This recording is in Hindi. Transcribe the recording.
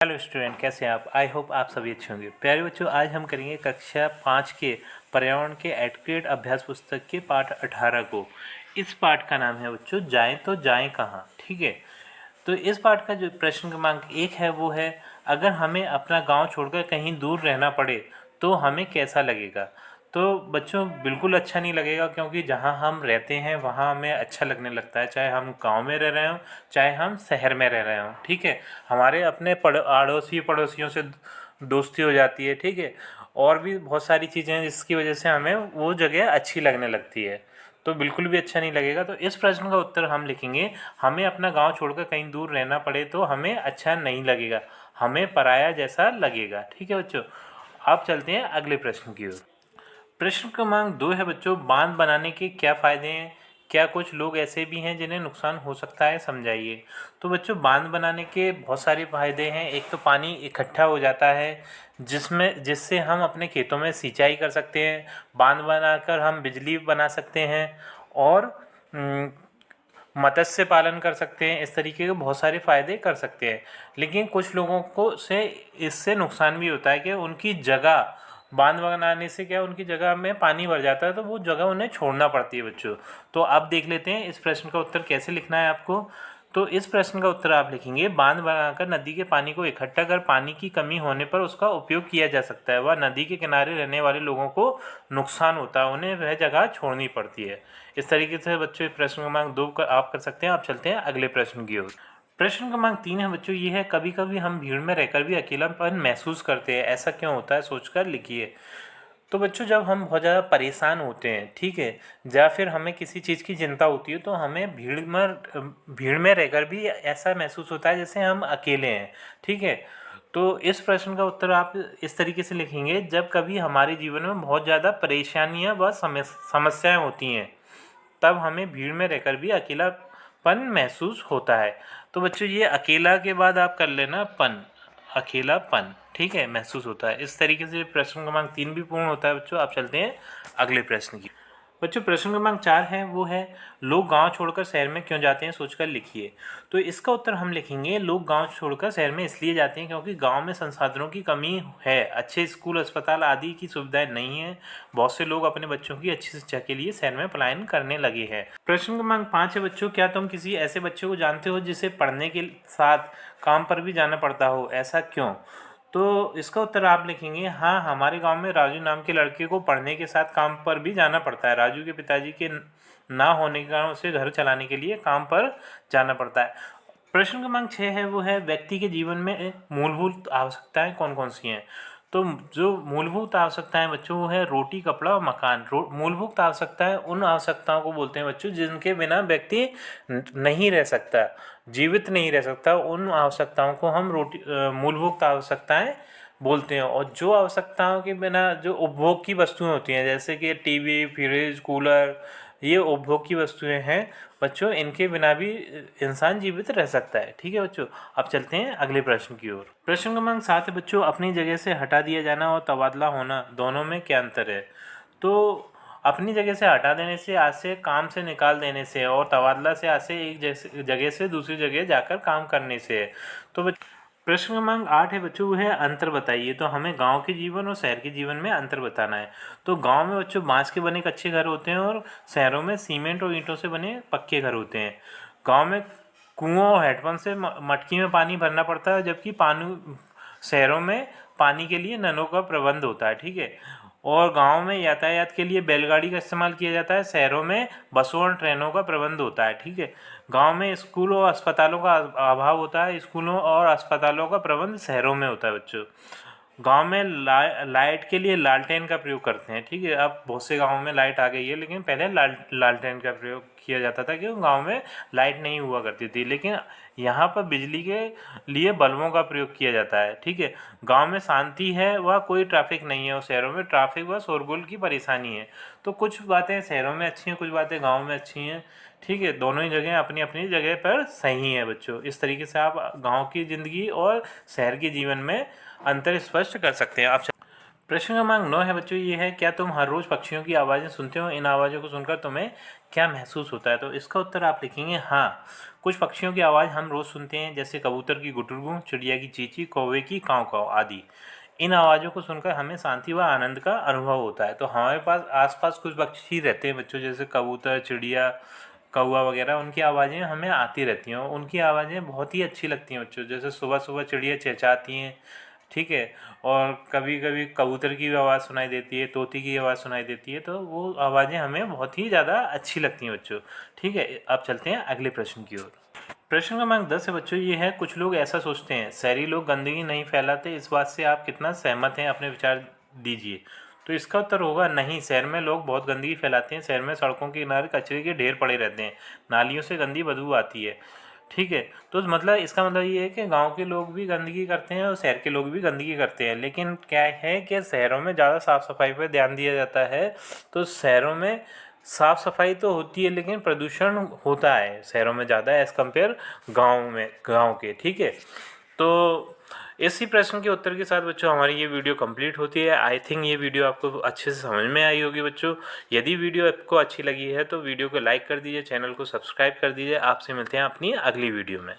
हेलो स्टूडेंट, कैसे हैं आप? आई होप आप सभी अच्छे होंगे। प्यारे बच्चों, आज हम करेंगे कक्षा 5 के पर्यावरण के एडक्रिएट अभ्यास पुस्तक के पाठ 18 को। इस पाठ का नाम है बच्चों जाएं तो जाएं कहाँ। ठीक है, तो इस पाठ का जो प्रश्न क्रमांक 1 है वो है, अगर हमें अपना गांव छोड़कर कहीं दूर रहना पड़े तो हमें कैसा लगेगा। तो बच्चों बिल्कुल अच्छा नहीं लगेगा, क्योंकि जहाँ हम रहते हैं वहाँ हमें अच्छा लगने लगता है, चाहे हम गांव में रह रहे हों चाहे हम शहर में रह रहे हों। ठीक है, हमारे अपने अड़ोसी पड़ोसियों से दोस्ती हो जाती है। ठीक है, और भी बहुत सारी चीज़ें हैं जिसकी वजह से हमें वो जगह अच्छी लगने लगती है। तो बिल्कुल भी अच्छा नहीं लगेगा। तो इस प्रश्न का उत्तर हम लिखेंगे, हमें अपना गांव छोड़कर कहीं दूर रहना पड़े तो हमें अच्छा नहीं लगेगा, हमें पराया जैसा लगेगा। ठीक है बच्चों, आप चलते हैं अगले प्रश्न की ओर। प्रश्न क्रमांक 2 है बच्चों, बांध बनाने के क्या फ़ायदे हैं? क्या कुछ लोग ऐसे भी हैं जिन्हें नुकसान हो सकता है? समझाइए। तो बच्चों बांध बनाने के बहुत सारे फायदे हैं। एक तो पानी इकट्ठा हो जाता है जिससे हम अपने खेतों में सिंचाई कर सकते हैं। बांध बनाकर हम बिजली बना सकते हैं और मत्स्य पालन कर सकते हैं। इस तरीके के बहुत सारे फ़ायदे कर सकते हैं। लेकिन कुछ लोगों को से इससे नुकसान भी होता है कि उनकी जगह, बांध बनाने से क्या उनकी जगह में पानी भर जाता है तो वो जगह उन्हें छोड़ना पड़ती है बच्चों। तो अब देख लेते हैं इस प्रश्न का उत्तर कैसे लिखना है आपको। तो इस प्रश्न का उत्तर आप लिखेंगे, बांध बनाकर नदी के पानी को इकट्ठा कर पानी की कमी होने पर उसका उपयोग किया जा सकता है। वह नदी के किनारे रहने वाले लोगों को नुकसान होता है, उन्हें वह जगह छोड़नी पड़ती है। इस तरीके से बच्चों प्रश्न क्रमांक 2 का आप कर सकते हैं। आप चलते हैं अगले प्रश्न की ओर। प्रश्न क्रमांक 3 है बच्चों, ये है, कभी कभी हम भीड़ में रहकर भी अकेलापन महसूस करते हैं, ऐसा क्यों होता है? सोचकर लिखिए। तो बच्चों जब हम बहुत ज़्यादा परेशान होते हैं, ठीक है, या फिर हमें किसी चीज़ की चिंता होती है, तो हमें भीड़ में रहकर भी ऐसा महसूस होता है जैसे हम अकेले हैं। ठीक है, तो इस प्रश्न का उत्तर आप इस तरीके से लिखेंगे, जब कभी हमारे जीवन में बहुत ज़्यादा परेशानियां व समस्याएं होती हैं तब हमें भीड़ में रहकर भी अकेलापन महसूस होता है। तो बच्चों ये अकेला के बाद आप कर लेना पन, अकेलापन। ठीक है, महसूस होता है। इस तरीके से प्रश्न क्रमांक 3 भी पूर्ण होता है बच्चों। आप चलते हैं अगले प्रश्न की। बच्चों प्रश्न क्रमांक 4 है, वो है, लोग गांव छोड़कर शहर में क्यों जाते हैं? सोचकर लिखिए। तो इसका उत्तर हम लिखेंगे, लोग गांव छोड़कर शहर में इसलिए जाते हैं क्योंकि गांव में संसाधनों की कमी है, अच्छे स्कूल अस्पताल आदि की सुविधाएं नहीं है। बहुत से लोग अपने बच्चों की अच्छी शिक्षा के लिए शहर में पलायन करने लगे हैं। प्रश्न क्रमांक 5 है बच्चों, क्या तुम किसी ऐसे बच्चे को जानते हो जिसे पढ़ने के साथ काम पर भी जाना पड़ता हो, ऐसा क्यों? तो इसका उत्तर आप लिखेंगे, हाँ, हमारे गांव में राजू नाम के लड़के को पढ़ने के साथ काम पर भी जाना पड़ता है। राजू के पिताजी के ना होने के कारण उसे घर चलाने के लिए काम पर जाना पड़ता है। प्रश्न क्रमांक 6 है, वो है, व्यक्ति के जीवन में मूलभूत आवश्यकताएं कौन कौन सी हैं? तो जो मूलभूत आवश्यकताएं बच्चों वो है रोटी, कपड़ा और मकान। मूलभूत आवश्यकताएं उन आवश्यकताओं को बोलते हैं बच्चों जिनके बिना व्यक्ति नहीं रह सकता, जीवित नहीं रह सकता। उन आवश्यकताओं को हम मूलभूत आवश्यकताएं बोलते हैं। और जो आवश्यकताओं के बिना जो उपभोग की वस्तुएं होती हैं, जैसे कि टीवी, फ्रिज, कूलर, ये उपभोग की वस्तुएं हैं बच्चों, इनके बिना भी इंसान जीवित रह सकता है। ठीक है बच्चों, अब चलते हैं अगले प्रश्न की ओर। प्रश्न क्रमांक 7 है बच्चों, अपनी जगह से हटा दिया जाना और तबादला होना दोनों में क्या अंतर है? तो अपनी जगह से हटा देने से आज से काम से निकाल देने से, और तबादला से आज से एक जगह से दूसरी जगह जाकर काम करने से है। तो प्रश्न क्रमांक 8 है बच्चों, वो है, अंतर बताइए। तो हमें गांव के जीवन और शहर के जीवन में अंतर बताना है। तो गांव में बच्चों बांस के बने कच्चे घर होते हैं और शहरों में सीमेंट और ईंटों से बने पक्के घर होते हैं। गांव में कुओं और हैंडपंप से मटकी में पानी भरना पड़ता है, जबकि शहरों में पानी के लिए नलों का प्रबंध होता है। ठीक है, और गांव में यातायात के लिए बैलगाड़ी का इस्तेमाल किया जाता है, शहरों में बसों और ट्रेनों का प्रबंध होता है। ठीक है, गांव में स्कूलों और अस्पतालों का अभाव होता है, स्कूलों और अस्पतालों का प्रबंध शहरों में होता है बच्चों। गांव में लाइट के लिए लालटेन का प्रयोग करते हैं। ठीक है, अब बहुत से गांवों में लाइट आ गई है, लेकिन पहले लालटेन का प्रयोग किया जाता था क्योंकि गांव में लाइट नहीं हुआ करती थी। लेकिन यहाँ पर बिजली के लिए बल्बों का प्रयोग किया जाता है। ठीक है, गांव में शांति है, वह कोई ट्रैफिक नहीं है, और शहरों में ट्रैफिक व शोरगुल की परेशानी है। तो कुछ बातें शहरों में अच्छी हैं, कुछ बातें गाँव में अच्छी हैं। ठीक है, दोनों ही जगह अपनी अपनी जगह पर सही है बच्चों। इस तरीके से आप गांव की ज़िंदगी और शहर के जीवन में अंतर स्पष्ट कर सकते हैं। आप प्रश्न क्रमांक 9 है बच्चों, ये है क्या तुम हर रोज़ पक्षियों की आवाज़ें सुनते हो? इन आवाज़ों को सुनकर तुम्हें क्या महसूस होता है? तो इसका उत्तर आप लिखेंगे हाँ। कुछ पक्षियों की आवाज़ हम रोज़ सुनते हैं, जैसे कबूतर की गुटुरगू, चिड़िया की चींची, कौवे की काँव काँव आदि। इन आवाज़ों को सुनकर हमें शांति व आनंद का अनुभव होता है। तो हमारे पास आसपास कुछ पक्षी रहते हैं बच्चों, जैसे कबूतर, चिड़िया, कौवा वगैरह, उनकी आवाज़ें हमें आती रहती हैं और उनकी आवाज़ें बहुत ही अच्छी लगती हैं बच्चों। जैसे सुबह सुबह चिड़िया चहचहाती हैं, ठीक है, और कभी कभी कबूतर की भी आवाज़ सुनाई देती है, तोते की आवाज़ सुनाई देती है, तो वो आवाज़ें हमें बहुत ही ज़्यादा अच्छी लगती हैं बच्चों। ठीक है, अब चलते हैं अगले प्रश्न की ओर। प्रश्न क्रमांक 10 है बच्चों, ये है कुछ लोग ऐसा सोचते हैं शहरी लोग गंदगी नहीं फैलाते, इस बात से आप कितना सहमत हैं? अपने विचार दीजिए। तो इसका उत्तर होगा नहीं, शहर में लोग बहुत गंदगी फैलाते हैं। शहर में सड़कों के किनारे कचरे के ढेर पड़े रहते हैं, नालियों से गंदी बदबू आती है। ठीक है, तो मतलब इसका मतलब ये है कि गांव के लोग भी गंदगी करते हैं और शहर के लोग भी गंदगी करते हैं, लेकिन क्या है कि शहरों में ज़्यादा साफ़ सफाई पर ध्यान दिया जाता है। तो शहरों में साफ़ सफाई तो होती है, लेकिन प्रदूषण होता है शहरों में ज़्यादा एज़ कम्पेयर गाँव के। ठीक है, तो इसी प्रश्न के उत्तर के साथ बच्चों हमारी ये वीडियो कंप्लीट होती है। आई थिंक ये वीडियो आपको अच्छे से समझ में आई होगी बच्चों। यदि वीडियो आपको अच्छी लगी है तो वीडियो को लाइक कर दीजिए, चैनल को सब्सक्राइब कर दीजिए। आपसे मिलते हैं अपनी अगली वीडियो में।